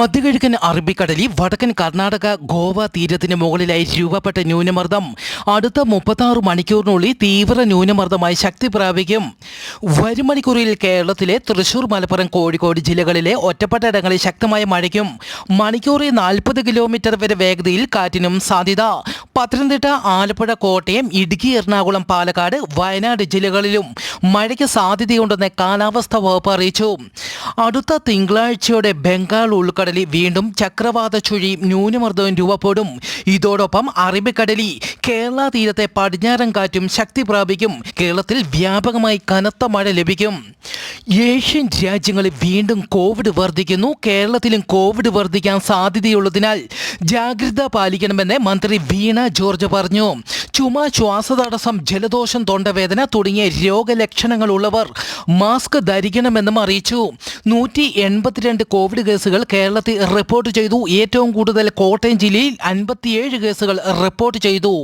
മധ്യകിഴക്കൻ അറബിക്കടലിൽ വടക്കൻ കർണാടക ഗോവ തീരത്തിന് മുകളിലായി രൂപപ്പെട്ട ന്യൂനമർദ്ദം അടുത്ത 36 മണിക്കൂറിനുള്ളിൽ തീവ്ര ന്യൂനമർദ്ദമായി ശക്തി പ്രാപിക്കും. വരും മണിക്കൂറിൽ കേരളത്തിലെ തൃശൂർ, മലപ്പുറം, കോഴിക്കോട് ജില്ലകളിലെ ഒറ്റപ്പെട്ട ഇടങ്ങളിൽ ശക്തമായ മഴയ്ക്കും മണിക്കൂറിൽ 40 കിലോമീറ്റർ വരെ വേഗതയിൽ കാറ്റിനും സാധ്യത. പത്തനംതിട്ട, ആലപ്പുഴ, കോട്ടയം, ഇടുക്കി, എറണാകുളം, പാലക്കാട്, വയനാട് ജില്ലകളിലും മഴയ്ക്ക് സാധ്യതയുണ്ടെന്ന് കാലാവസ്ഥാ വകുപ്പ് അറിയിച്ചു. അടുത്ത തിങ്കളാഴ്ചയോടെ ബംഗാൾ ഉൾക്കടലിൽ വീണ്ടും ചക്രവാത ചുഴിയും ന്യൂനമർദ്ദവും രൂപപ്പെടും. ഇതോടൊപ്പം അറബിക്കടലിൽ കേരള തീരത്തെ പടിഞ്ഞാറൻ കാറ്റും ശക്തി പ്രാപിക്കും. കേരളത്തിൽ വ്യാപകമായി കനത്ത മഴ ലഭിക്കും. ഏഷ്യൻ രാജ്യങ്ങളിൽ വീണ്ടും കോവിഡ് വർദ്ധിക്കുന്നു. കേരളത്തിലും കോവിഡ് വർദ്ധിക്കാൻ സാധ്യതയുള്ളതിനാൽ ജാഗ്രത പാലിക്കണമെന്ന് മന്ത്രി വീണ ജോർജ് പറഞ്ഞു. ചുമ, ശ്വാസതടസ്സം, ജലദോഷം, തൊണ്ടവേദന തുടങ്ങിയ രോഗലക്ഷണങ്ങളുള്ളവർ മാസ്ക് ധരിക്കണമെന്നും അറിയിച്ചു. 182 കോവിഡ് കേസുകൾ കേരളത്തിൽ റിപ്പോർട്ട് ചെയ്തു. ഏറ്റവും കൂടുതൽ കോട്ടയം ജില്ലയിൽ 57 കേസുകൾ റിപ്പോർട്ട് ചെയ്തു.